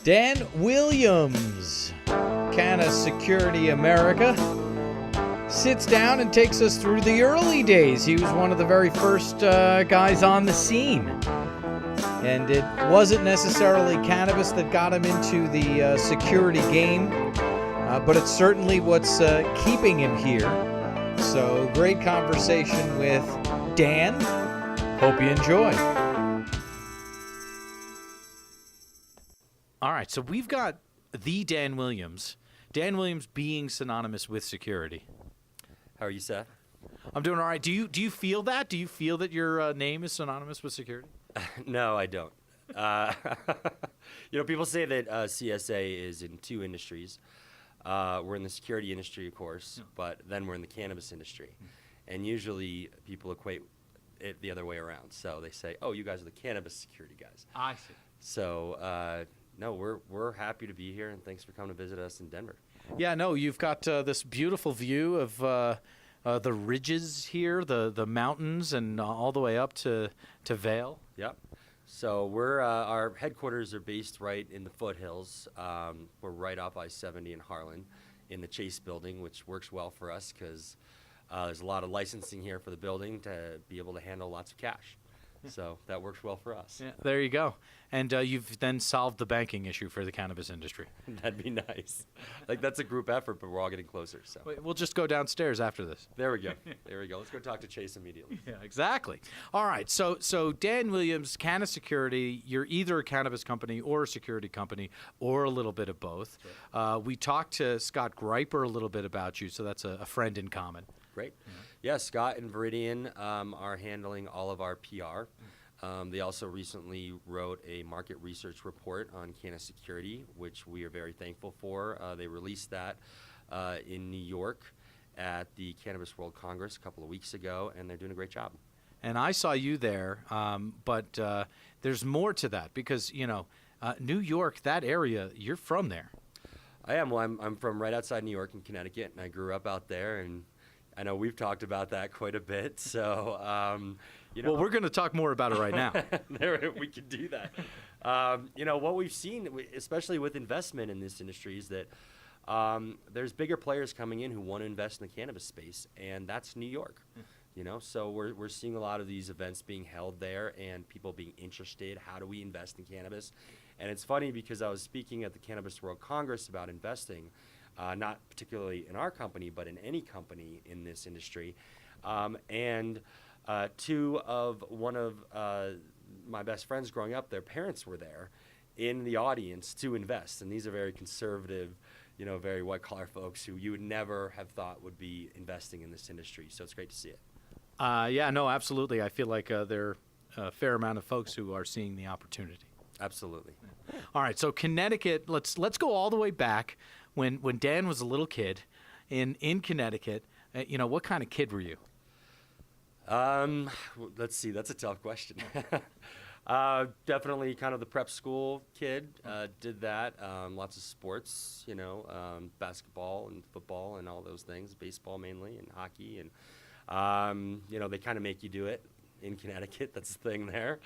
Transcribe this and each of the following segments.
Dan Williams, Canna Security America, sits down and takes us through the early days. He was one of the very first guys on the scene. And it wasn't necessarily cannabis that got him into the security game, but it's certainly what's keeping him here. So great conversation with Dan. Hope you enjoy. All right, so we've got the Dan Williams. Dan Williams being synonymous with security. How are you, Seth? I'm doing all right. Do you feel that? Do you feel that your name is synonymous with security? No, I don't. People say that CSA is in two industries. We're in the security industry, of course, but then we're in the cannabis industry. And usually people equate it the other way around. So they say, oh, you guys are the cannabis security guys. I see. So, no, we're happy to be here, and thanks for coming to visit us in Denver. Yeah, no, you've got this beautiful view of the ridges here, the mountains, and all the way up to Vail. Yep. So we're our headquarters are based right in the foothills. We're right off I-70 in Harlan, in the Chase building, which works well for us because there's a lot of licensing here for the building to be able to handle lots of cash. So that works well for us. Yeah, there you go. And you've then solved the banking issue for the cannabis industry. That'd be nice. Like, that's a group effort, but we're all getting closer. So We'll just go downstairs after this. there we go. There we go. Let's go talk to Chase immediately. Yeah, exactly. All right. So Dan Williams, Canna Security, you're either a cannabis company or a security company or a little bit of both. Right. We talked to Scott Griper a little bit about you, so that's a friend in common. Great. Yeah, Scott and Viridian are handling all of our PR. They also recently wrote a market research report on Canna Security, which we are very thankful for. They released that in New York at the Cannabis World Congress a couple of weeks ago, and they're doing a great job. And I saw you there, but there's more to that because, New York, that area, you're from there. I am. Well, I'm from right outside New York in Connecticut, and I grew up out there, and I know we've talked about that quite a bit. So, well, we're going to talk more about it right now. We can do that. What we've seen, especially with investment in this industry, is that there's bigger players coming in who want to invest in the cannabis space, and that's New York. So we're seeing a lot of these events being held there and people being interested. How do we invest in cannabis? And it's funny because I was speaking at the Cannabis World Congress about investing, not particularly in our company, but in any company in this industry. And one of my best friends growing up, their parents were there in the audience to invest. And these are very conservative, very white-collar folks who you would never have thought would be investing in this industry. So it's great to see it. Yeah, no, absolutely. I feel like there are a fair amount of folks who are seeing the opportunity. Absolutely. All right, so Connecticut, let's go all the way back when Dan was a little kid in Connecticut. What kind of kid were you? Let's see. That's a tough question. Definitely kind of the prep school kid. Did that. Lots of sports, basketball and football and all those things, baseball mainly and hockey. And, they kind of make you do it in Connecticut. That's the thing there.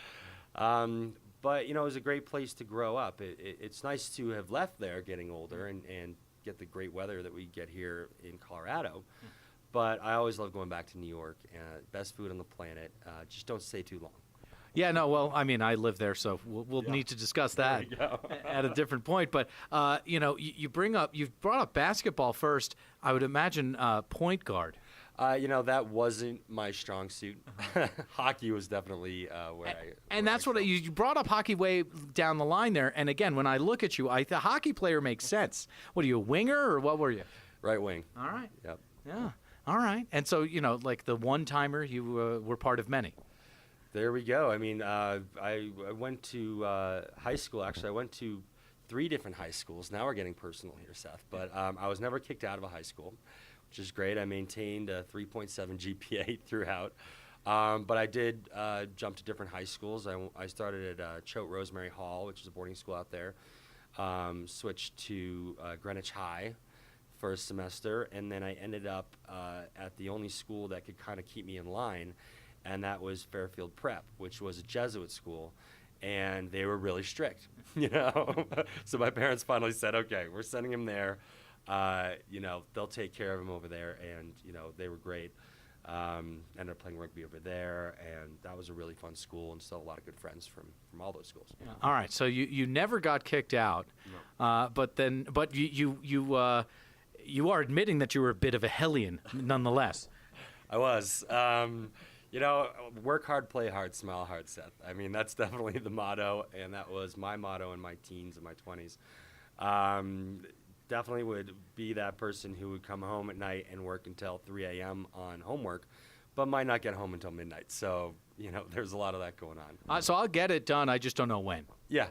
But, it was a great place to grow up. It's nice to have left there getting older and get the great weather that we get here in Colorado. But I always love going back to New York. Best food on the planet. Just don't stay too long. Yeah, no, well, I mean, I live there, so we'll need to discuss that at a different point. But, you've brought up basketball first. I would imagine point guard. That wasn't my strong suit. Hockey was definitely And that's what you brought up hockey way down the line there. And again, when I look at you, the hockey player makes sense. What are you, a winger or what were you? Right wing. All right. Yep. Yeah. All right. And so, like the one-timer, you were part of many. There we go. I mean, I went to high school. Actually, I went to 3 different high schools. Now we're getting personal here, Seth. But I was never kicked out of a high school, which is great. I maintained a 3.7 GPA throughout. But I did jump to different high schools. I started at Choate Rosemary Hall, which is a boarding school out there. Switched to Greenwich High for a semester, and then I ended up at the only school that could kind of keep me in line, and that was Fairfield Prep, which was a Jesuit school. and they were really strict, you know. So my parents finally said, okay, we're sending him there. You know, they'll take care of him over there, and you know, they were great. Ended up playing rugby over there, and that was a really fun school, and still a lot of good friends from all those schools. Yeah. All right, so you never got kicked out, No. but you are admitting that you were a bit of a hellion, nonetheless. I was. You know, work hard, play hard, smile hard, Seth. I mean, that's definitely the motto, and that was my motto in my teens and my 20s. Definitely would be that person who would come home at night and work until 3 a.m. on homework, but might not get home until midnight. So, you know, there's a lot of that going on. So I'll get it done. I just don't know when. Yeah.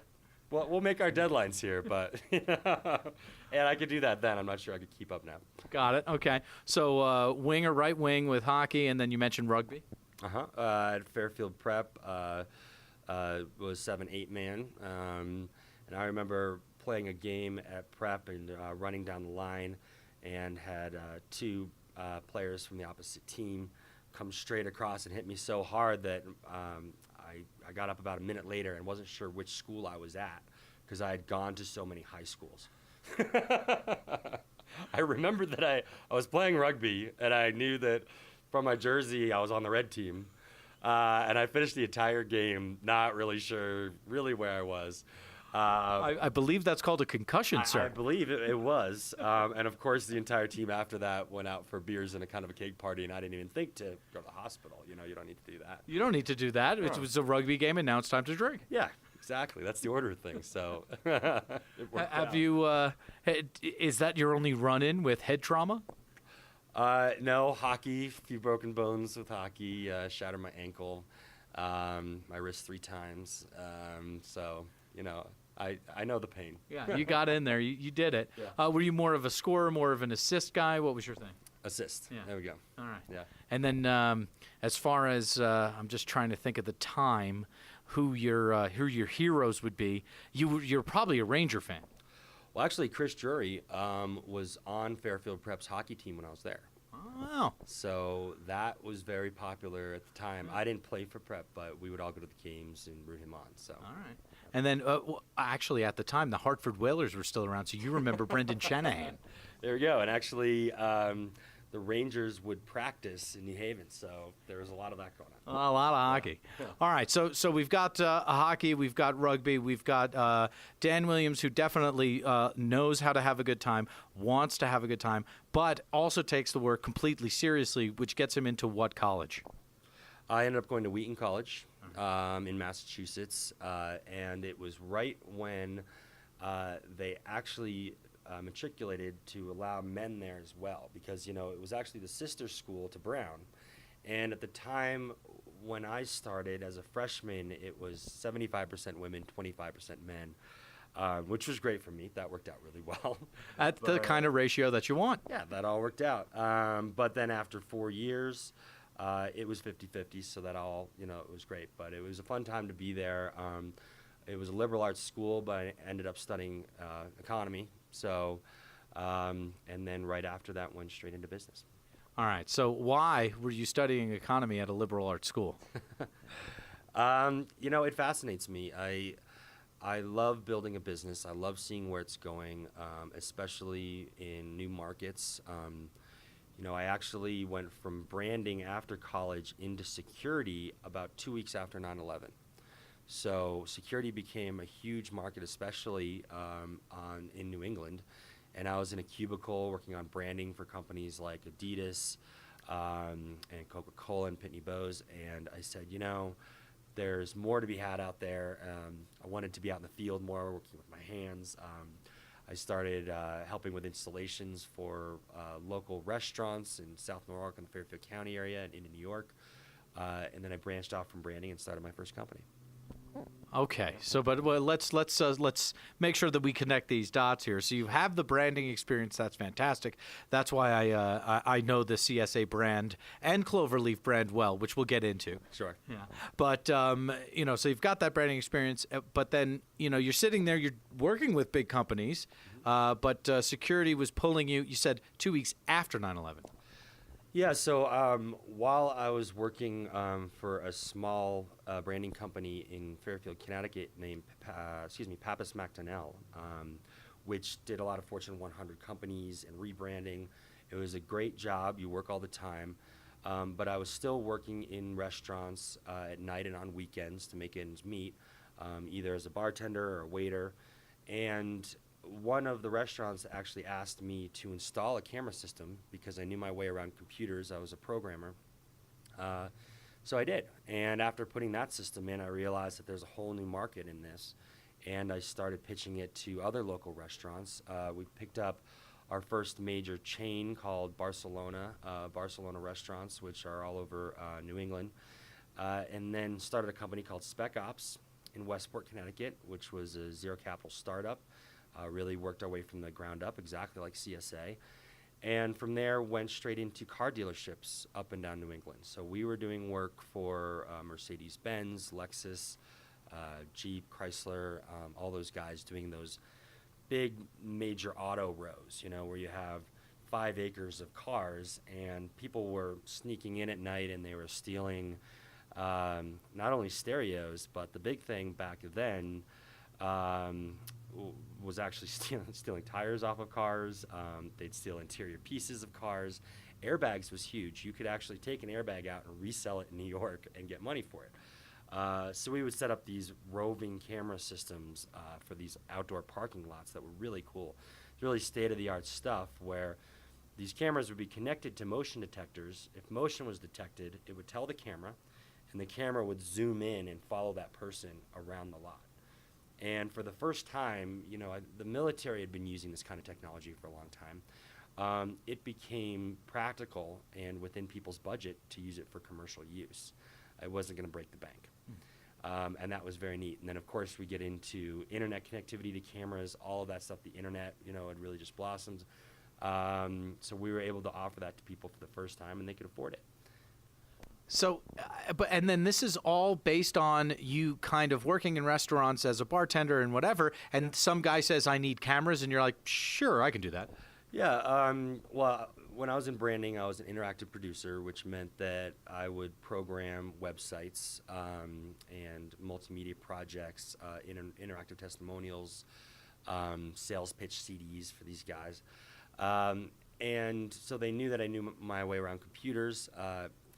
Well, we'll make our deadlines here, but and I could do that then. I'm not sure I could keep up now. Got it. Okay. So wing or right wing with hockey, and then you mentioned rugby. At Fairfield Prep, was 7-8 man, and I remember playing a game at Prep and running down the line, and had two players from the opposite team come straight across and hit me so hard that I got up about a minute later and wasn't sure which school I was at because I had gone to so many high schools. I remembered that I was playing rugby, and I knew that from my jersey I was on the red team, and I finished the entire game not really sure really where I was. I believe that's called a concussion, sir. I believe it was. And, of course, the entire team after that went out for beers and a kind of a cake party, and I didn't even think to go to the hospital. You know, you don't need to do that. You don't need to do that. No. It was a rugby game, and now it's time to drink. Yeah, exactly. That's the order of things. So it worked Have out. you? Is that your only run-in with head trauma? No, hockey, a few broken bones with hockey, shattered my ankle, my wrist 3 times. So, you know, I know the pain. Yeah, you got in there. You did it. Yeah. Were you more of a scorer, more of an assist guy? What was your thing? Assist. Yeah. There we go. All right. Yeah. And then as far as I'm just trying to think at the time who your heroes would be, you're probably a Ranger fan. Well, actually, Chris Drury was on Fairfield Prep's hockey team when I was there. Oh, wow. So that was very popular at the time. I didn't play for Prep, but we would all go to the games and root him on. So. All right. And then, actually, at the time, the Hartford Whalers were still around, so you remember Brendan Shanahan. There we go. And actually, the Rangers would practice in New Haven, so there was a lot of that going on. A lot of hockey. Yeah. All right, so we've got hockey, we've got rugby, we've got Dan Williams, who definitely knows how to have a good time, wants to have a good time, but also takes the work completely seriously, which gets him into what college? I ended up going to Wheaton College in Massachusetts, and it was right when they actually matriculated to allow men there as well, because, you know, it was actually the sister school to Brown. And at the time when I started as a freshman, it was 75% women, 25% men, which was great for me. That worked out really well. At the kind of ratio that you want. Yeah, that all worked out. But then after 4 years, it was 50-50, so that all, you know, it was great. But it was a fun time to be there. It was a liberal arts school, but I ended up studying economy. So, and then right after that, went straight into business. All right. So why were you studying economy at a liberal arts school? You know, it fascinates me. I love building a business. I love seeing where it's going, especially in new markets. You know, I actually went from branding after college into security about 2 weeks after 9/11. So security became a huge market, especially in New England. And I was in a cubicle working on branding for companies like Adidas and Coca-Cola and Pitney Bowes. And I said, you know, there's more to be had out there. I wanted to be out in the field more, working with my hands. I started helping with installations for local restaurants in South Norwalk in the Fairfield County area and into New York. And then I branched off from branding and started my first company. Okay, so let's make sure that we connect these dots here. So you have the branding experience. That's fantastic. That's why I know the CSA brand and Cloverleaf brand well, which we'll get into. Sure. Yeah. But you know, so you've got that branding experience. But then you know you're sitting there, you're working with big companies, but security was pulling you. You said 2 weeks after 9/11. Yeah, so while I was working for a small branding company in Fairfield, Connecticut named, Pappas McDonnell, which did a lot of Fortune 100 companies and rebranding. It was a great job. You work all the time. But I was still working in restaurants at night and on weekends to make ends meet, either as a bartender or a waiter. And one of the restaurants actually asked me to install a camera system because I knew my way around computers. I was a programmer. So I did. And after putting that system in, I realized that there's a whole new market in this. And I started pitching it to other local restaurants. We picked up our first major chain called Barcelona Restaurants, which are all over New England. And then started a company called Spec Ops in Westport, Connecticut, which was a zero capital startup. Really worked our way from the ground up, exactly like CSA. And from there, went straight into car dealerships up and down New England. So we were doing work for Mercedes-Benz, Lexus, Jeep, Chrysler, all those guys doing those big major auto rows, where you have 5 acres of cars, and people were sneaking in at night and they were stealing not only stereos, but the big thing back then was actually stealing tires off of cars. They'd steal interior pieces of cars. Airbags was huge. You could actually take an airbag out and resell it in New York and get money for it. So we would set up these roving camera systems for these outdoor parking lots that were really cool. Really state-of-the-art stuff where these cameras would be connected to motion detectors. If motion was detected, it would tell the camera, and the camera would zoom in and follow that person around the lot. And for the first time, the military had been using this kind of technology for a long time. It became practical and within people's budget to use it for commercial use. It wasn't going to break the bank. And that was very neat. And then, of course, we get into internet connectivity to cameras, all of that stuff. The internet, had really just blossomed. So we were able to offer that to people for the first time, and they could afford it. So, and then this is all based on you kind of working in restaurants as a bartender and whatever, and some guy says, I need cameras, and you're like, sure, I can do that. Yeah, well, when I was in branding, I was an interactive producer, which meant that I would program websites and multimedia projects, interactive testimonials, sales pitch CDs for these guys. And so they knew that I knew my way around computers.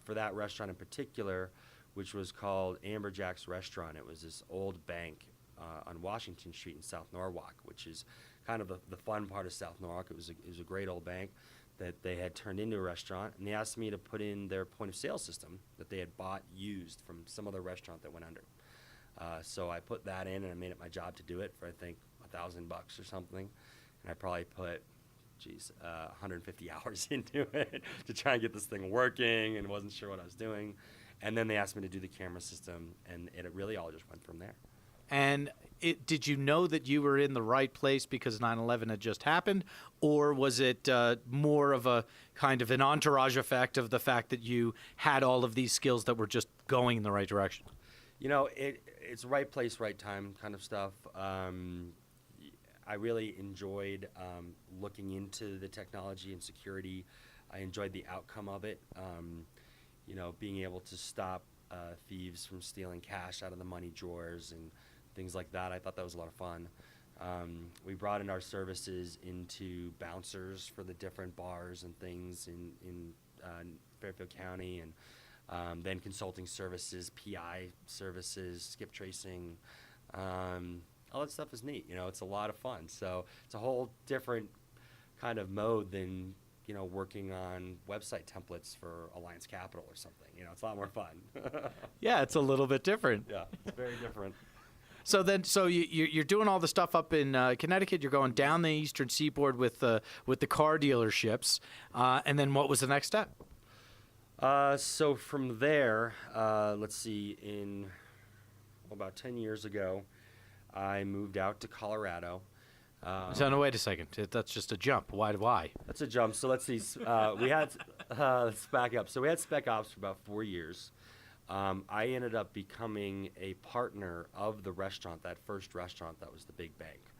For that restaurant in particular, which was called Amberjack's Restaurant. It was this old bank on Washington Street in South Norwalk, which is kind of the fun part of South Norwalk. It was a great old bank that they had turned into a restaurant, and they asked me to put in their point of sale system that they had bought used from some other restaurant that went under. So I put that in, and I made it my job to do it for, I think, $1,000 or something, and I probably put 150 hours into it to try and get this thing working, and wasn't sure what I was doing. And then they asked me to do the camera system, and it really all just went from there. And did you know that you were in the right place because 9/11 had just happened, or was it more of a kind of an entourage effect of the fact that you had all of these skills that were just going in the right direction? It's right place, right time kind of stuff. I really enjoyed looking into the technology and security. I enjoyed the outcome of it. Being able to stop thieves from stealing cash out of the money drawers and things like that. I thought that was a lot of fun. We brought in our services into bouncers for the different bars and things in Fairfield County, and then consulting services, PI services, skip tracing. All that stuff is neat. It's a lot of fun. So it's a whole different kind of mode than, working on website templates for Alliance Capital or something. It's a lot more fun. Yeah, it's a little bit different. Yeah, it's very different. So you're doing all the stuff up in Connecticut. You're going down the eastern seaboard with the car dealerships, and then what was the next step? So from there, let's see, about 10 years ago, I moved out to Colorado. So no, wait a second. That's just a jump. Why? That's a jump. So let's see. Let's back up. So we had Spec Ops for about 4 years. I ended up becoming a partner of the restaurant, that first restaurant that was the big bank.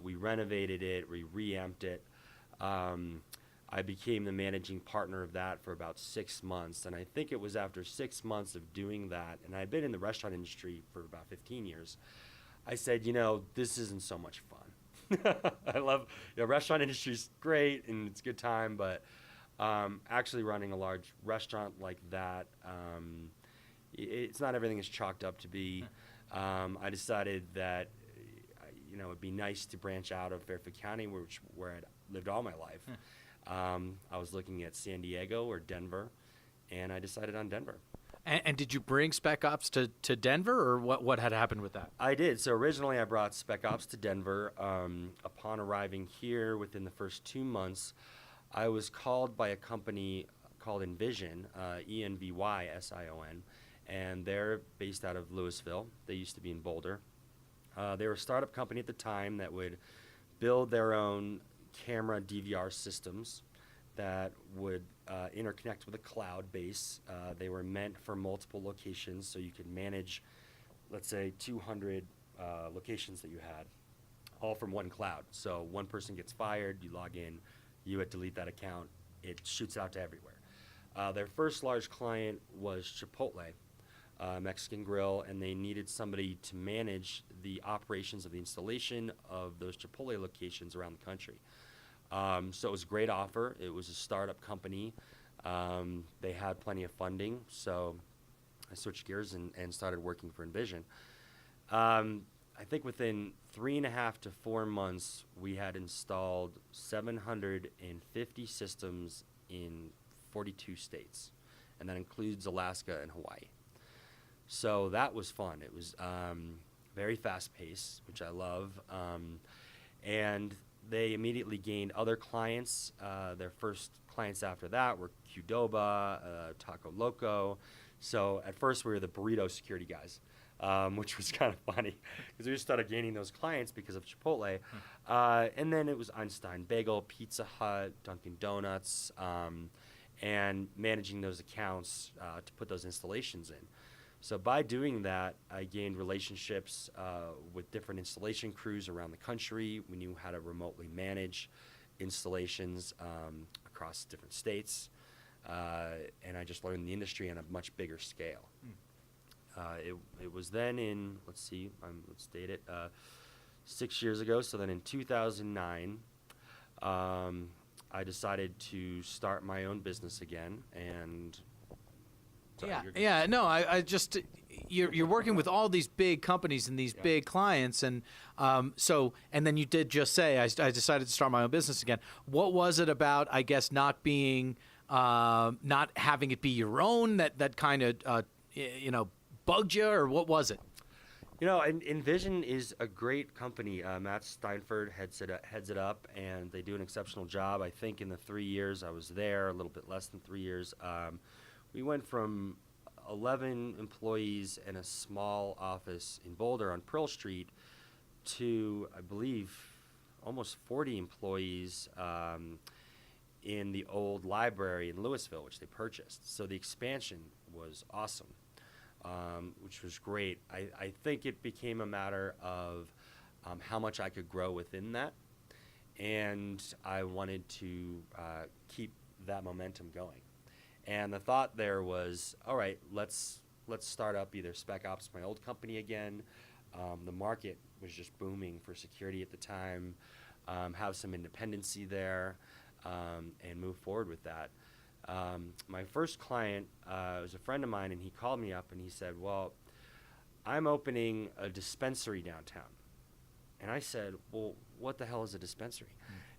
We renovated it. We reamped it. I became the managing partner of that for about 6 months. And I think it was after 6 months of doing that, and I'd been in the restaurant industry for about 15 years, I said, this isn't so much fun. I love, restaurant industry's great and it's a good time, but actually running a large restaurant like that, it's not everything it's chalked up to be. I decided that, it'd be nice to branch out of Fairfield County, where I'd lived all my life. I was looking at San Diego or Denver, and I decided on Denver. And did you bring Spec Ops to Denver, or what had happened with that? I did. So originally I brought Spec Ops to Denver. Upon arriving here, within the first 2 months, I was called by a company called Envision, ENVYSION, and they're based out of Louisville. They used to be in Boulder. They were a startup company at the time that would build their own camera DVR systems that would interconnect with a cloud base. They were meant for multiple locations, so you could manage, let's say, 200 locations that you had, all from one cloud. So one person gets fired, you log in, you would delete that account, it shoots out to everywhere. Their first large client was Chipotle, Mexican grill, and they needed somebody to manage the operations of the installation of those Chipotle locations around the country. So it was a great offer. It was a startup company. They had plenty of funding, so I switched gears and started working for Envision. I think within 3.5 to 4 months, we had installed 750 systems in 42 states, and that includes Alaska and Hawaii. So that was fun. It was very fast-paced, which I love, and they immediately gained other clients. Their first clients after that were Qdoba, Taco Loco. So at first we were the burrito security guys, which was kind of funny because we just started gaining those clients because of Chipotle. And then it was Einstein Bagel, Pizza Hut, Dunkin' Donuts, and managing those accounts to put those installations in. So by doing that, I gained relationships with different installation crews around the country. We knew how to remotely manage installations across different states, and I just learned the industry on a much bigger scale. It was then in, let's date it, 6 years ago. So then in 2009, I decided to start my own business again, and I just you're working with all these big companies and these big clients, and and then you did just say I decided to start my own business again. What was it about, I guess, not being not having it be your own that kind of bugged you, or what was it? Envision is a great company. Matt Steinford heads it up, and they do an exceptional job. I think in the 3 years I was there, a little bit less than 3 years, we went from 11 employees in a small office in Boulder on Pearl Street to, I believe, almost 40 employees in the old library in Louisville, which they purchased. So the expansion was awesome, which was great. I think it became a matter of how much I could grow within that, and I wanted to keep that momentum going. And the thought there was, all right, let's start up either Spec Ops, my old company again. The market was just booming for security at the time. Have some independency there, and move forward with that. My first client was a friend of mine, and he called me up and he said, well, I'm opening a dispensary downtown. And I said, well, what the hell is a dispensary?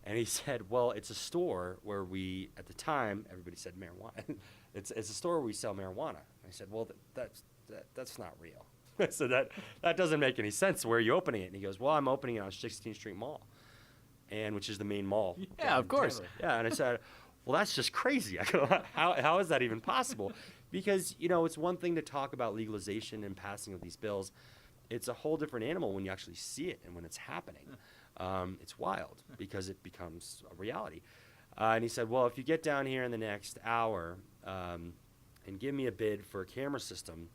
And he said, well, it's a store where at the time, everybody said marijuana. it's a store where we sell marijuana. And I said, well, that's not real. So that doesn't make any sense. Where are you opening it? And he goes, well, I'm opening it on 16th Street Mall, which is the main mall. Yeah, of course. Denver. Yeah, and I said, well, that's just crazy. I go, how is that even possible? Because, it's one thing to talk about legalization and passing of these bills. It's a whole different animal when you actually see it and when it's happening. It's wild because it becomes a reality. And he said, well, if you get down here in the next hour and give me a bid for a camera system,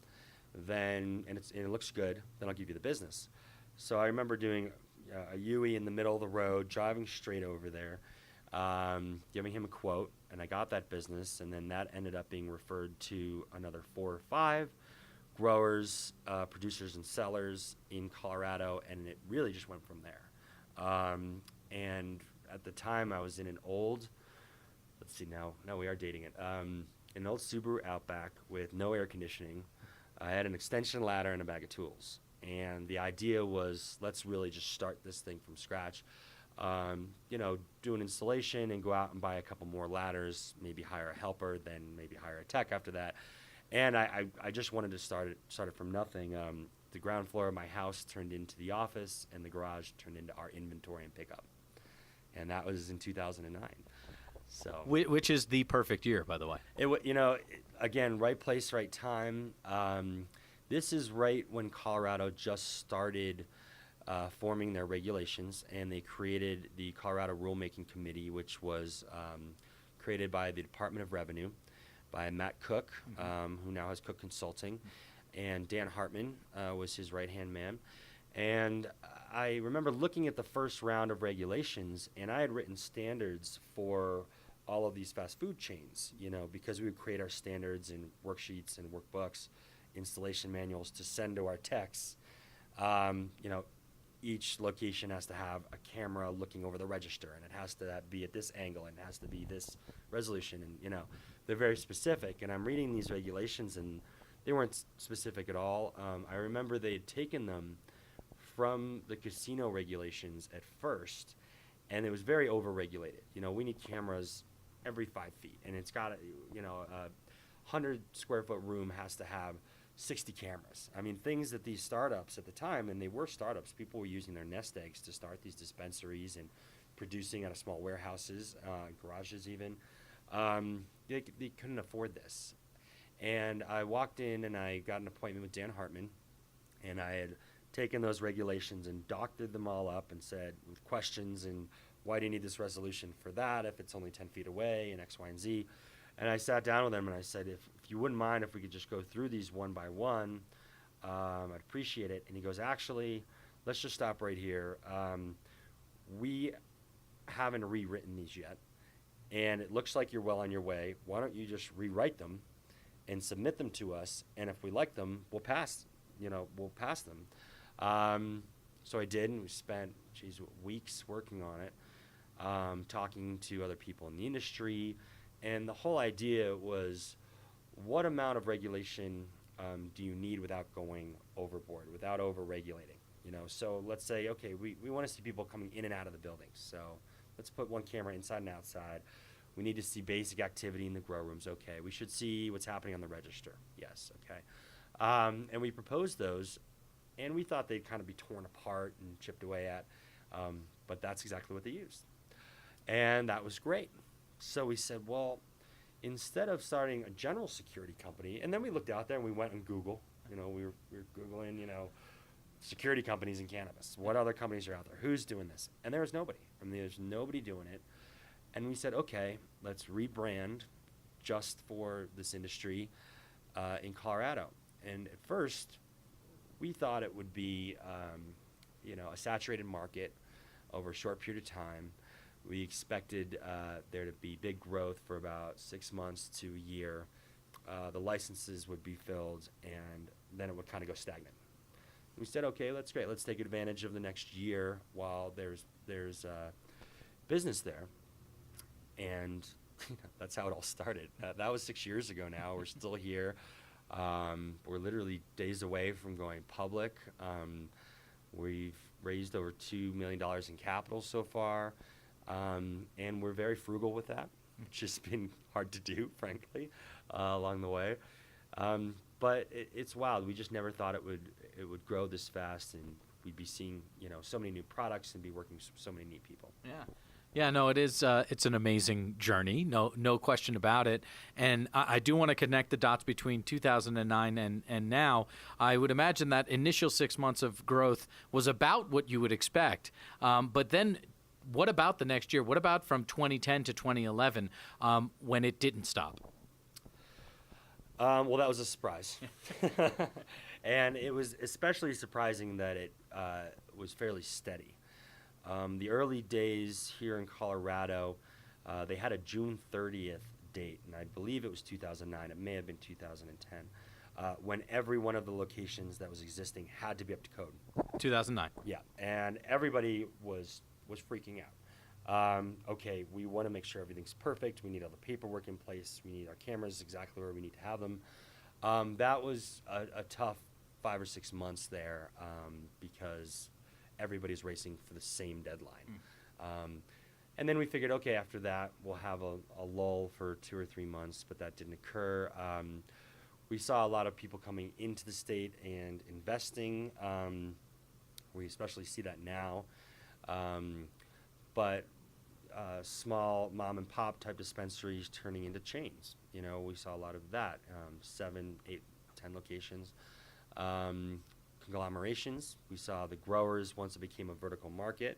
then and it looks good, then I'll give you the business. So I remember doing a UE in the middle of the road, driving straight over there. giving him a quote, and I got that business, and then that ended up being referred to another 4 or 5 growers, producers, and sellers in Colorado, and it really just went from there. And at the time, I was in an old, let's see, now we are dating it, an old Subaru Outback with no air conditioning. I had an extension ladder and a bag of tools. And the idea was, let's really just start this thing from scratch. Do an installation and go out and buy a couple more ladders, maybe hire a helper, then maybe hire a tech after that. And I just wanted to start it from nothing. The ground floor of my house turned into the office, and the garage turned into our inventory and pickup. And that was in 2009. So, which is the perfect year, by the way. Again, right place, right time. This is right when Colorado just started forming their regulations, and they created the Colorado Rulemaking Committee, which was created by the Department of Revenue, by Matt Cook, who now has Cook Consulting, and Dan Hartman was his right-hand man. And I remember looking at the first round of regulations, and I had written standards for all of these fast food chains, because we would create our standards and worksheets and workbooks, installation manuals to send to our techs. Each location has to have a camera looking over the register, and it has to be at this angle, and it has to be this resolution, and they're very specific. And I'm reading these regulations, and they weren't specific at all. I remember they had taken them from the casino regulations at first, and it was very over-regulated. We need cameras every 5 feet, and it's got a 100 square foot room has to have 60 cameras. I mean, things that these startups at the time, and they were startups, people were using their nest eggs to start these dispensaries and producing out of small warehouses, garages even. They couldn't afford this. And I walked in and I got an appointment with Dan Hartman, and I had taken those regulations and doctored them all up and said, with questions, and why do you need this resolution for that if it's only 10 feet away, and X, Y, and Z. And I sat down with him and I said, if you wouldn't mind if we could just go through these one by one, I'd appreciate it. And he goes, actually, let's just stop right here. We haven't rewritten these yet, and it looks like you're well on your way. Why don't you just rewrite them and submit them to us, and if we like them, we'll pass them. So I did, and we spent weeks working on it, talking to other people in the industry. And the whole idea was, what amount of regulation do you need without going overboard, without over-regulating? So let's say, okay, we want to see people coming in and out of the buildings. So let's put one camera inside and outside. We need to see basic activity in the grow rooms. Okay. We should see what's happening on the register. Yes. Okay. And we proposed those, and we thought they'd kind of be torn apart and chipped away at, but that's exactly what they used. And that was great. So we said, well, instead of starting a general security company, and then we looked out there and we went on Google. We were Googling, security companies in cannabis. What other companies are out there? Who's doing this? And there was nobody. There's nobody doing it. And we said, okay, let's rebrand just for this industry in Colorado. And at first, we thought it would be, a saturated market over a short period of time. We expected there to be big growth for about 6 months to a year. The licenses would be filled, and then it would kind of go stagnant. We said, okay, that's great. Let's take advantage of the next year while there's business there. And that's how it all started. That was 6 years ago now. We're still here. We're literally days away from going public. We've raised over $2 million in capital so far. And we're very frugal with that, which has been hard to do, frankly, along the way. But it's wild. We just never thought it would grow this fast, and we'd be seeing so many new products and be working with so many neat people. Yeah, no, it is. It's an amazing journey, no question about it. And I do want to connect the dots between 2009 and now. I would imagine that initial 6 months of growth was about what you would expect, but then. What about the next year? What about from 2010 to 2011 when it didn't stop? Well, that was a surprise. And it was especially surprising that it was fairly steady. The early days here in Colorado, they had a June 30th date, and I believe it was 2009. It may have been 2010, when every one of the locations that was existing had to be up to code. 2009. Yeah, and everybody was freaking out. Okay, we want to make sure everything's perfect. We need all the paperwork in place. We need our cameras exactly where we need to have them. That was a tough 5 or 6 months there, because everybody's racing for the same deadline. And then we figured, okay, after that, we'll have a lull for 2 or 3 months, but that didn't occur. We saw a lot of people coming into the state and investing. We especially see that now. But small mom and pop type dispensaries turning into chains. You know, we saw a lot of that, 7, 8, 10 locations. Conglomerations. We saw the growers, once it became a vertical market,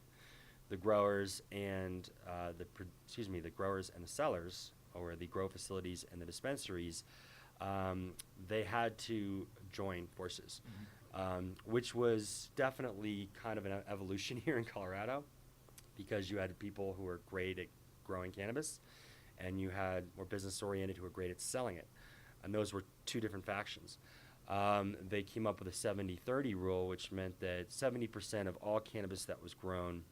the growers and the growers and the sellers, or the grow facilities and the dispensaries, they had to join forces, which was definitely kind of an evolution here in Colorado, because you had people who were great at growing cannabis, and you had more business-oriented who were great at selling it, and those were two different factions. They came up with a 70-30 rule, which meant that 70% of all cannabis that was grown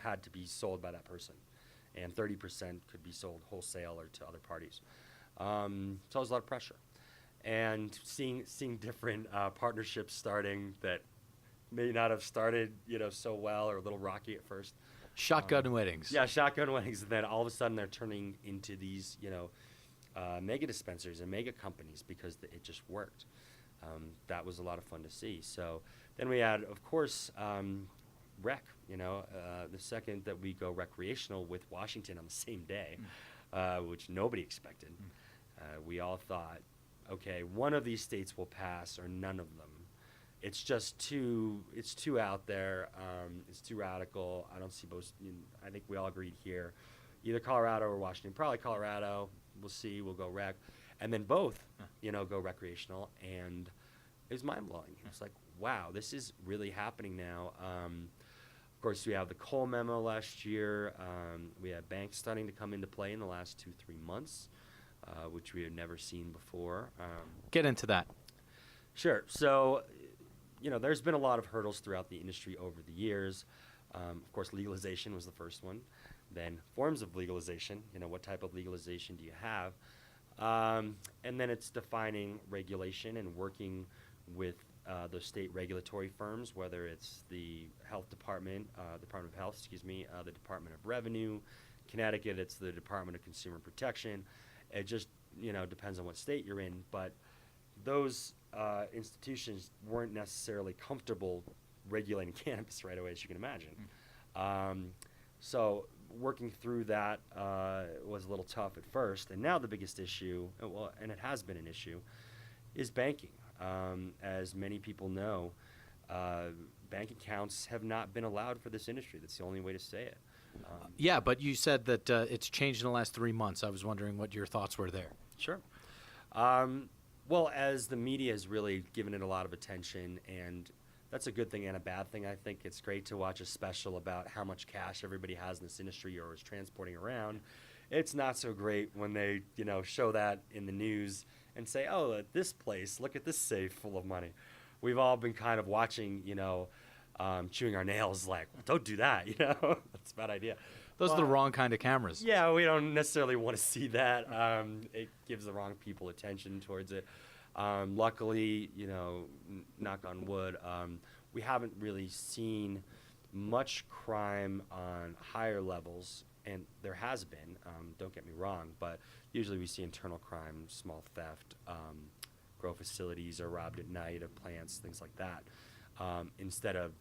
had to be sold by that person, and 30% could be sold wholesale or to other parties. So it was a lot of pressure, and seeing different partnerships starting that may not have started, so well, or a little rocky at first. Shotgun weddings. Yeah, shotgun weddings, and then all of a sudden they're turning into these, mega dispensaries and mega companies because it just worked. That was a lot of fun to see. So then we had, of course, rec. The second that we go recreational with Washington on the same day, which nobody expected. We all thought, okay, one of these states will pass or none of them. It's just too out there. It's too radical. I don't see both. I think we all agreed here, either Colorado or Washington. Probably Colorado. We'll see. We'll go rec, and then both, go recreational. And it was mind blowing. It's like, wow, this is really happening now. Of course, we have the Cole memo last year. We had banks starting to come into play in the last 2-3 months, which we had never seen before. Get into that. Sure. So, there's been a lot of hurdles throughout the industry over the years. Of course, legalization was the first one. Then forms of legalization, what type of legalization do you have? And then it's defining regulation and working with the state regulatory firms, whether it's the health department, Department of Health, the Department of Revenue. Connecticut, it's the Department of Consumer Protection. It just, depends on what state you're in. But those institutions weren't necessarily comfortable regulating cannabis right away, as you can imagine. So working through that was a little tough at first. And now the biggest issue, and it has been an issue, is banking. As many people know, bank accounts have not been allowed for this industry. That's the only way to say it. Yeah, but you said that it's changed in the last 3 months. I was wondering what your thoughts were there. Sure. Well, as the media has really given it a lot of attention, and that's a good thing and a bad thing. I think it's great to watch a special about how much cash everybody has in this industry or is transporting around. It's not so great when they, show that in the news and say, oh, at this place, look at this safe full of money. We've all been kind of watching, chewing our nails like, well, don't do that, That's a bad idea. Those are the wrong kind of cameras. Yeah, we don't necessarily want to see that. It gives the wrong people attention towards it. Luckily, knock on wood, we haven't really seen much crime on higher levels, and there has been, don't get me wrong, but usually we see internal crime, small theft, grow facilities are robbed at night of plants, things like that, instead of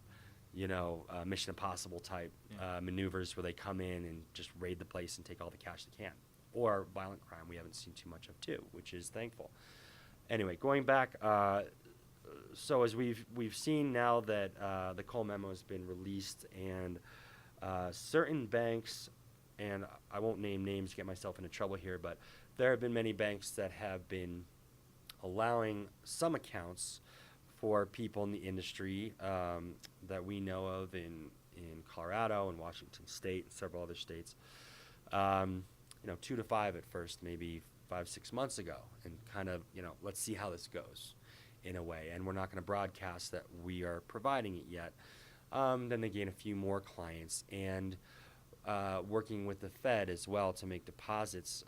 Mission Impossible type maneuvers where they come in and just raid the place and take all the cash they can. Or violent crime we haven't seen too much of too, which is thankful. Anyway, going back, so as we've seen now that the Cole memo has been released, and certain banks, and I won't name names to get myself into trouble here, but there have been many banks that have been allowing some accounts for people in the industry that we know of in Colorado and Washington State and several other states 2 to 5 at first, maybe 5-6 months ago, and kind of, let's see how this goes in a way. And we're not going to broadcast that we are providing it yet. Then they gain a few more clients, and working with the Fed as well to make deposits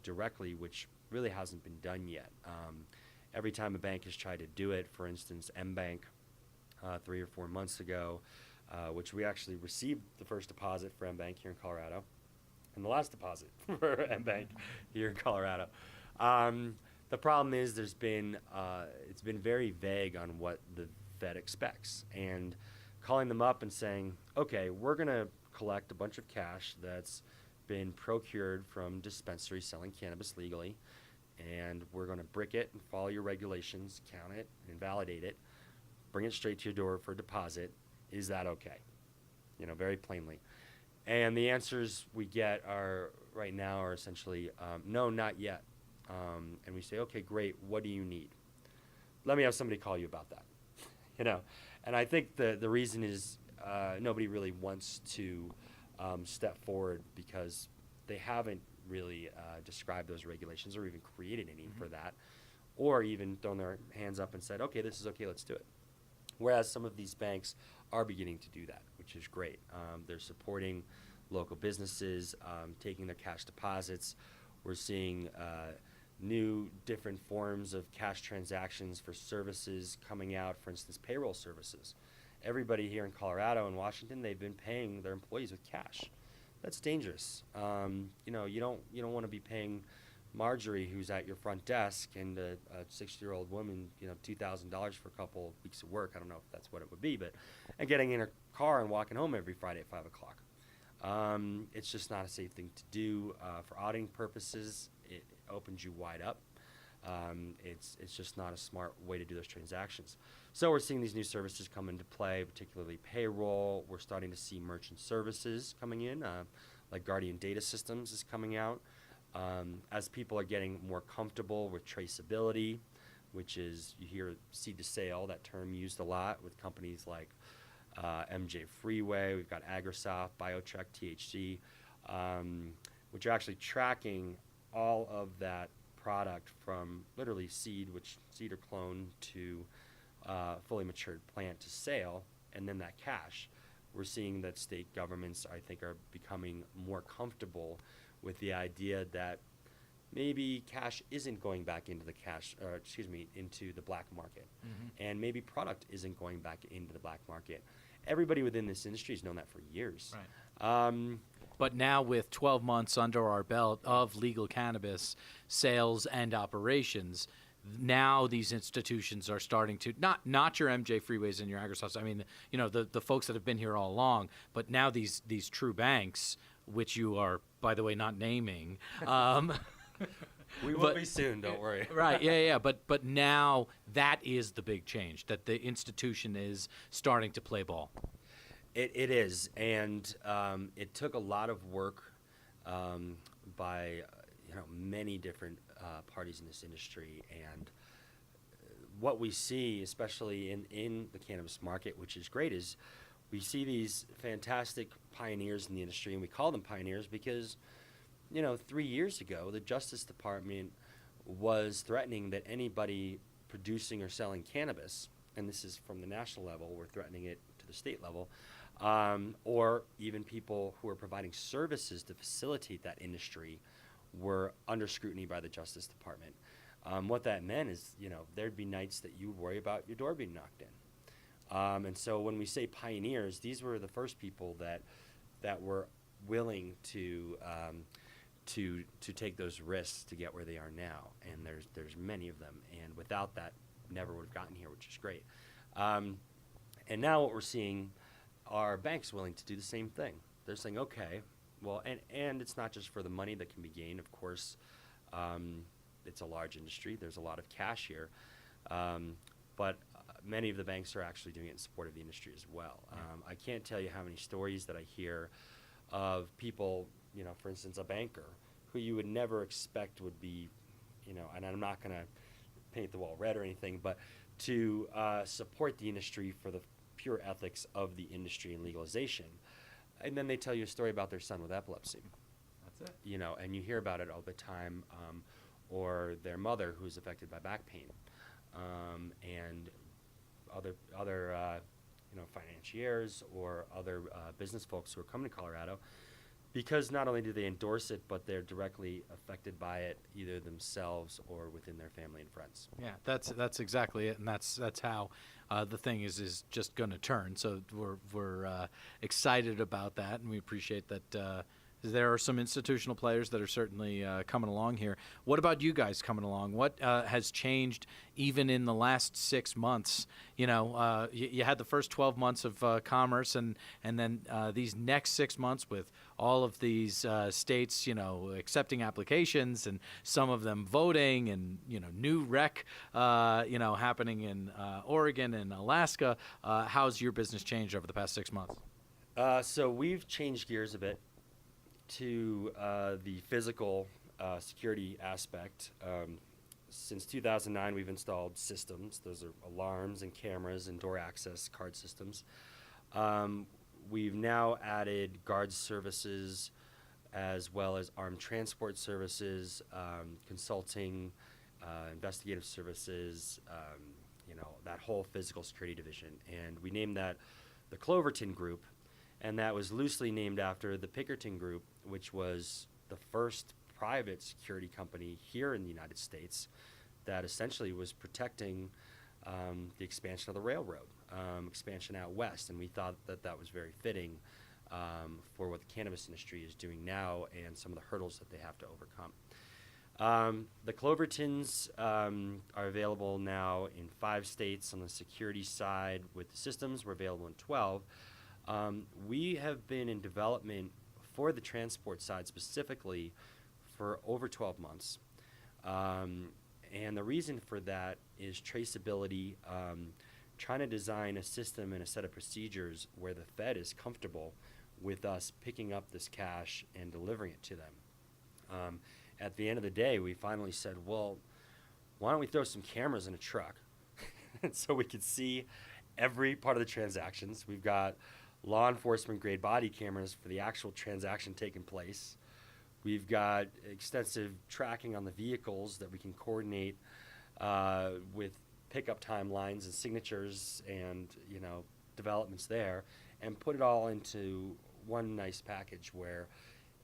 directly, which really hasn't been done yet. Every time a bank has tried to do it, for instance, MBank 3 or 4 months ago, which we actually received the first deposit for MBank here in Colorado, and the last deposit for MBank here in Colorado. The problem is it's been very vague on what the Fed expects, and calling them up and saying, okay, we're going to collect a bunch of cash that's been procured from dispensaries selling cannabis legally, and we're going to brick it and follow your regulations, count it and validate it, bring it straight to your door for deposit. Is that okay? Very plainly. And the answers we get right now are essentially, no, not yet. And we say, okay, great. What do you need? Let me have somebody call you about that. And I think the reason is nobody really wants to step forward because they haven't really described those regulations or even created any for that, or even thrown their hands up and said, okay, this is okay, let's do it. Whereas some of these banks are beginning to do that, which is great. They're supporting local businesses, taking their cash deposits. We're seeing new different forms of cash transactions for services coming out, for instance, payroll services. Everybody here in Colorado and Washington, they've been paying their employees with cash. That's dangerous. You don't want to be paying Marjorie, who's at your front desk, and a 60-year-old woman, $2,000 for a couple of weeks of work. I don't know if that's what it would be, and getting in her car and walking home every Friday at 5 o'clock. It's just not a safe thing to do. For auditing purposes, it opens you wide up. It's just not a smart way to do those transactions. So we're seeing these new services come into play, particularly payroll. We're starting to see merchant services coming in, like Guardian Data Systems is coming out. As people are getting more comfortable with traceability, which is, you hear seed to sale, that term used a lot with companies like MJ Freeway. We've got AgriSoft, BioTrack, THC, which are actually tracking all of that product from literally seed or clone to fully matured plant to sale, and then that cash. We're seeing that state governments, I think, are becoming more comfortable with the idea that maybe cash isn't going back into into the black market, and maybe product isn't going back into the black market. Everybody within this industry has known that for years. Right. But now with 12 months under our belt of legal cannabis sales and operations, now these institutions are starting to, not your MJ Freeways and your AgriSofts, I mean, the folks that have been here all along, but now these true banks, which you are, by the way, not naming. We will be soon, don't worry. Right, yeah. But now that is the big change, that the institution is starting to play ball. It is, and it took a lot of work by many different parties in this industry. And what we see, especially in the cannabis market, which is great, is we see these fantastic pioneers in the industry, and we call them pioneers because 3 years ago, the Justice Department was threatening that anybody producing or selling cannabis, and this is from the national level, we're threatening it to the state level, or even people who are providing services to facilitate that industry were under scrutiny by the Justice Department. What that meant is, there'd be nights that you worry about your door being knocked in. And so when we say pioneers, these were the first people that were willing to take those risks to get where they are now. And there's many of them. And without that, never would have gotten here, which is great. And now what we're seeing are banks willing to do the same thing. They're saying, okay, well, and it's not just for the money that can be gained. Of course, it's a large industry. There's a lot of cash here. But many of the banks are actually doing it in support of the industry as well. I can't tell you how many stories that I hear of people, for instance, a banker who you would never expect would be, and I'm not going to paint the wall red or anything, but to support the industry for the pure ethics of the industry and legalization. And then they tell you a story about their son with epilepsy. That's and you hear about it all the time, or their mother who's affected by back pain, and other financiers or other business folks who are coming to Colorado, because not only do they endorse it, but they're directly affected by it, either themselves or within their family and friends. Yeah, that's exactly it, and that's how the thing is just going to turn. So we're excited about that, and we appreciate that. There are some institutional players that are certainly coming along here. What about you guys coming along? What has changed even in the last 6 months? You had the first 12 months of commerce, and then these next 6 months with all of these states, accepting applications and some of them voting, and new rec, happening in Oregon and Alaska. How's your business changed over the past 6 months? So we've changed gears a bit to the physical security aspect. Since 2009, we've installed systems. Those are alarms and cameras and door access card systems. We've now added guard services as well as armed transport services, consulting, investigative services, that whole physical security division. And we named that the Cloverton Group. And that was loosely named after the Pickerton Group, which was the first private security company here in the United States that essentially was protecting the expansion of the railroad, expansion out west. And we thought that was very fitting for what the cannabis industry is doing now and some of the hurdles that they have to overcome. The Clovertons are available now in 5 states on the security side. With the systems, we're available in 12. We have been in development for the transport side specifically for over 12 months. And the reason for that is traceability, trying to design a system and a set of procedures where the Fed is comfortable with us picking up this cash and delivering it to them. At the end of the day, we finally said, well, why don't we throw some cameras in a truck so we could see every part of the transactions. We've got law enforcement grade body cameras for the actual transaction taking place. We've got extensive tracking on the vehicles that we can coordinate with pickup timelines and signatures and developments there, and put it all into one nice package where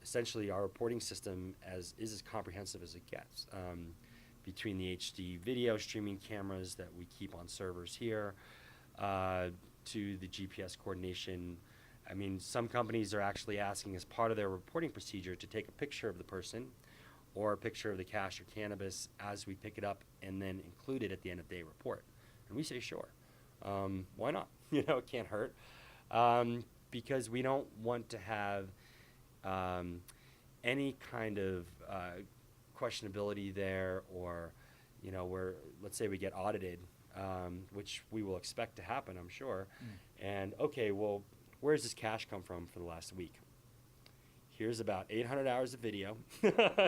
essentially our reporting system is as comprehensive as it gets. Between the HD video streaming cameras that we keep on servers here, to the GPS coordination. I mean, some companies are actually asking as part of their reporting procedure to take a picture of the person or a picture of the cash or cannabis as we pick it up and then include it at the end of day report. And we say, sure. Why not? It can't hurt. Because we don't want to have any kind of questionability there, or, where, let's say we get audited, which we will expect to happen, I'm sure. And, okay, well, where does this cash come from for the last week? Here's about 800 hours of video.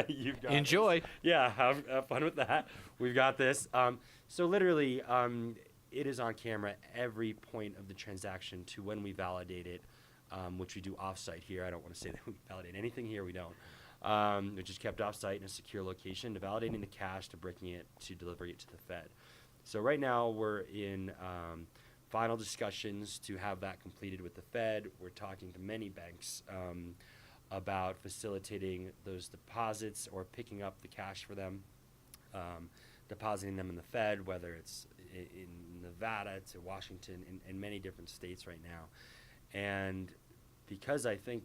You've got Enjoy. This. Yeah, have fun with that. We've got this. So literally, it is on camera every point of the transaction to when we validate it, which we do offsite here. I don't want to say that we validate anything here. We don't. Which is kept offsite in a secure location, to validating the cash, to breaking it, to delivering it to the Fed. So right now we're in final discussions to have that completed with the Fed. We're talking to many banks about facilitating those deposits or picking up the cash for them, depositing them in the Fed, whether it's in Nevada to Washington, in many different states right now. And because I think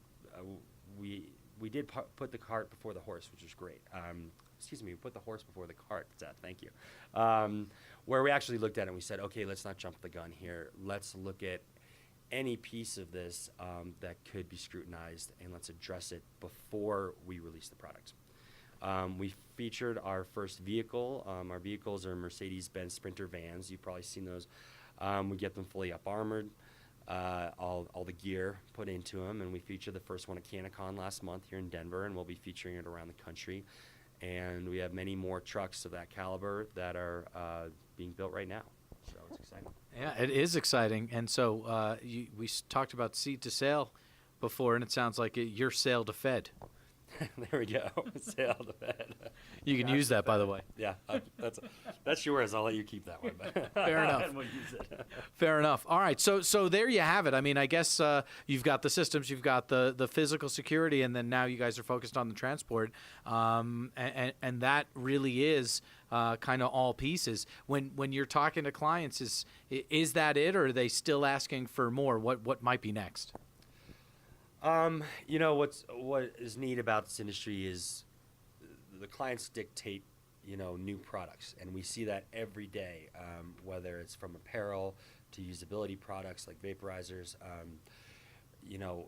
we did put the cart before the horse, which was great. We put the horse before the cart. Thank you. Where we actually looked at it and we said, okay, let's not jump the gun here. Let's look at any piece of this that could be scrutinized, and let's address it before we release the product. We featured our first vehicle. Our vehicles are Mercedes-Benz Sprinter vans. You've probably seen those. We get them fully up-armored, all the gear put into them, and we featured the first one at CannaCon last month here in Denver, and we'll be featuring it around the country. And we have many more trucks of that caliber that are being built right now. So it's exciting. Yeah, it is exciting. And so we talked about seed to sale before, and it sounds like you're sale to Fed. There we go. Sail the bed. You can use that, by the way. Yeah, that's yours. I'll let you keep that one. But Fair enough. And we'll use it. Fair enough. All right, so there you have it. I mean, I guess you've got the systems, you've got the physical security, and then now you guys are focused on the transport, and that really is kind of all pieces. When you're talking to clients, is that it, or are they still asking for more? What might be next? You know, what is neat about this industry is the clients dictate, you know, new products, and we see that every day, whether it's from apparel to usability products like vaporizers. You know,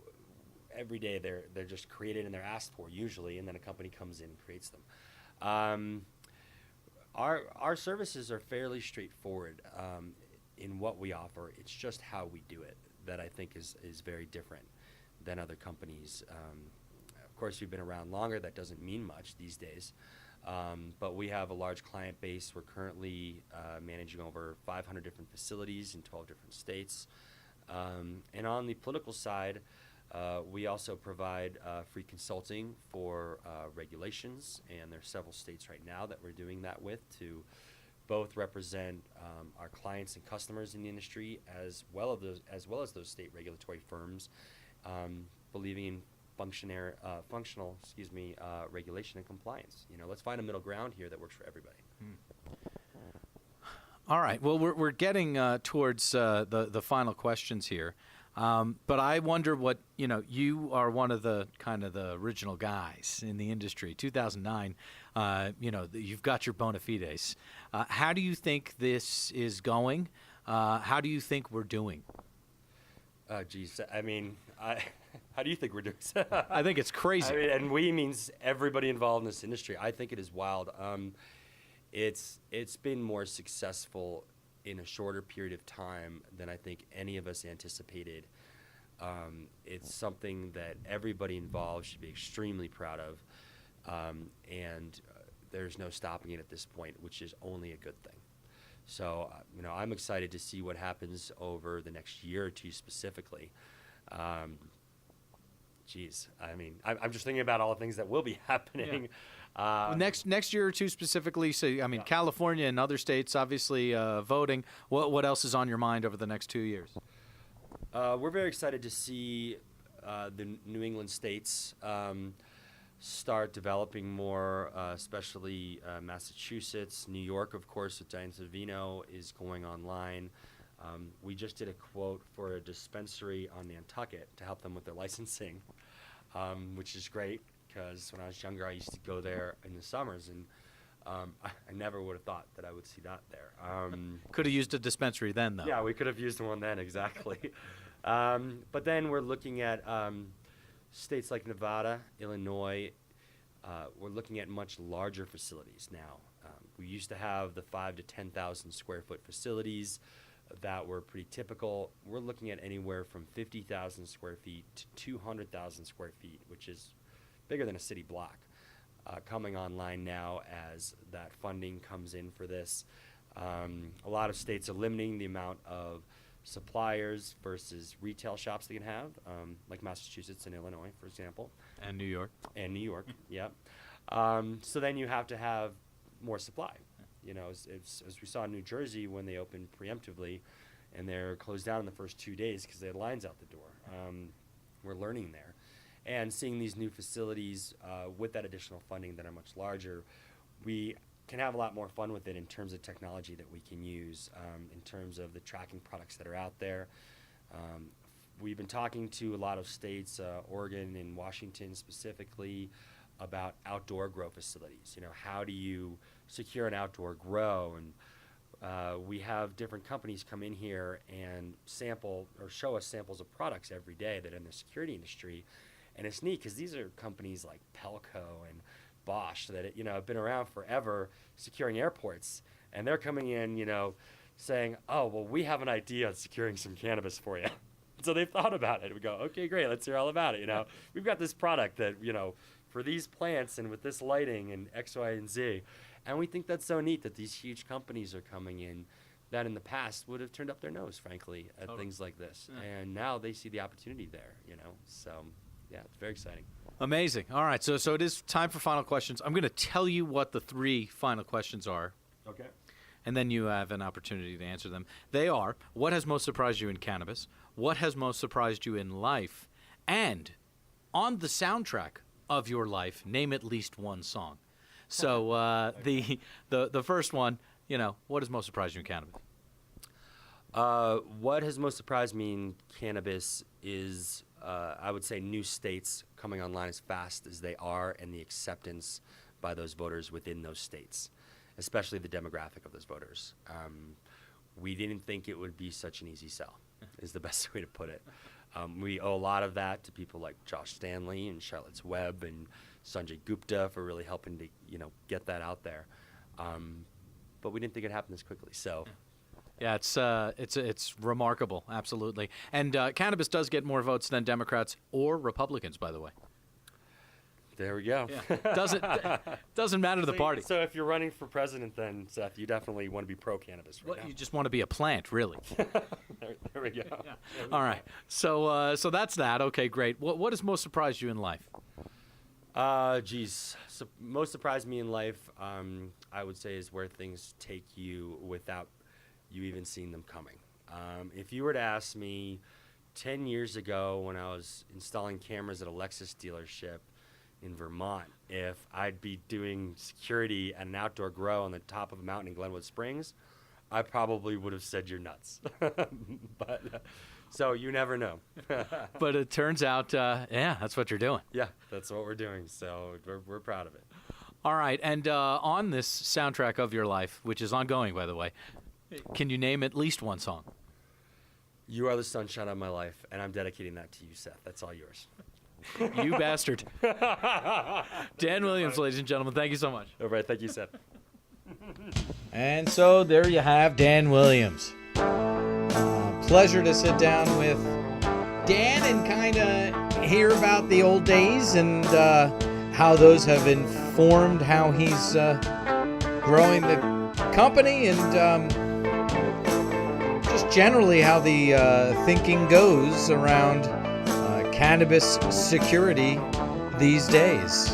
every day they're just created and they're asked for usually, and then a company comes in and creates them. Our services are fairly straightforward in what we offer. It's just how we do it that I think is very different than other companies. Of course, we've been around longer. That doesn't mean much these days. But we have a large client base. We're currently managing over 500 different facilities in 12 different states. And on the political side, we also provide free consulting for regulations, and there's several states right now that we're doing that with to both represent our clients and customers in the industry, as well as those state regulatory firms, believing in functional regulation and compliance. You know, let's find a middle ground here that works for everybody. All right. Well, we're getting towards the final questions here. But I wonder what, you know, you are one of the kind of the original guys in the industry. 2009, you know, you've got your bona fides. How do you think this is going? How do you think we're doing? Geez, I mean, how do you think we're doing? I think it's crazy. I mean, and we means everybody involved in this industry. I think it is wild. It's been more successful in a shorter period of time than I think any of us anticipated. It's something that everybody involved should be extremely proud of, and there's no stopping it at this point, which is only a good thing. So, you know, I'm excited to see what happens over the next year or two specifically. Geez, I mean, I'm just thinking about all the things that will be happening. Yeah. Next year or two specifically. So, I mean, California and other states, obviously, voting. What else is on your mind over the next 2 years? We're very excited to see the New England states start developing more, especially Massachusetts. New York, of course, with Diane Savino is going online. We just did a quote for a dispensary on Nantucket to help them with their licensing, which is great because when I was younger, I used to go there in the summers, and I never would have thought that I would see that there. Could have used a dispensary then, though. Yeah, we could have used one then, exactly. But then we're looking at states like Nevada, Illinois. We're looking at much larger facilities now. We used to have the 5,000 to 10,000 square foot facilities that were pretty typical. We're looking at anywhere from 50,000 square feet to 200,000 square feet, which is bigger than a city block, coming online now as that funding comes in for this. A lot of states are limiting the amount of suppliers versus retail shops they can have, like Massachusetts and Illinois, for example. And New York. And New York, yeah. So then you have to have more supply. You know, as we saw in New Jersey when they opened preemptively, and they're closed down in the first 2 days because they had lines out the door. We're learning there. And seeing these new facilities with that additional funding that are much larger, we can have a lot more fun with it in terms of technology that we can use, in terms of the tracking products that are out there. We've been talking to a lot of states, Oregon and Washington specifically, about outdoor grow facilities. You know, how do you secure an outdoor grow? And we have different companies come in here and sample or show us samples of products every day that are in the security industry. And it's neat because these are companies like Pelco and Bosch that, you know, have been around forever securing airports. And they're coming in, you know, saying, oh, well, we have an idea of securing some cannabis for you. So they've thought about it. We go, okay, great, let's hear all about it. You know, we've got this product that, you know, for these plants and with this lighting and X, Y, and Z. And we think that's so neat that these huge companies are coming in that in the past would have turned up their nose, frankly, at things like this. Yeah. And now they see the opportunity there, you know. So Yeah, it's very exciting. Amazing. All right, so it is time for final questions. I'm going to tell you what the 3 final questions are. Okay. And then you have an opportunity to answer them. They are, what has most surprised you in cannabis? What has most surprised you in life? And on the soundtrack of your life, name at least one song. So the first one, what has most surprised you in cannabis? What has most surprised me in cannabis is, I would say, new states coming online as fast as they are, and the acceptance by those voters within those states, especially the demographic of those voters. We didn't think it would be such an easy sell, is the best way to put it. We owe a lot of that to people like Josh Stanley and Charlotte's Web and Sanjay Gupta for really helping to, get that out there. But we didn't think it'd happen this quickly. So. Yeah, it's remarkable, absolutely. And cannabis does get more votes than Democrats or Republicans, by the way. There we go. Yeah. Doesn't matter to the party. So if you're running for president, then Seth, you definitely want to be pro-cannabis right now. You just want to be a plant, really. there we go. Yeah. All right. So that's that. Okay, great. What has most surprised you in life? So most surprised me in life, I would say, is where things take you without you even seeing them coming. If you were to ask me 10 years ago when I was installing cameras at a Lexus dealership in Vermont, if I'd be doing security at an outdoor grow on the top of a mountain in Glenwood Springs, I probably would have said you're nuts. But so you never know. But it turns out, that's what you're doing. Yeah, that's what we're doing. So we're proud of it. All right. And on this soundtrack of your life, which is ongoing, by the way, can you name at least one song? You are the sunshine of my life, and I'm dedicating that to you, Seth. That's all yours. You bastard. Dan Williams, ladies and gentlemen, thank you so much. All right, thank you, Seth. And so there you have Dan Williams. Pleasure to sit down with Dan and kind of hear about the old days and how those have informed how he's growing the company and just generally how the thinking goes around cannabis security these days.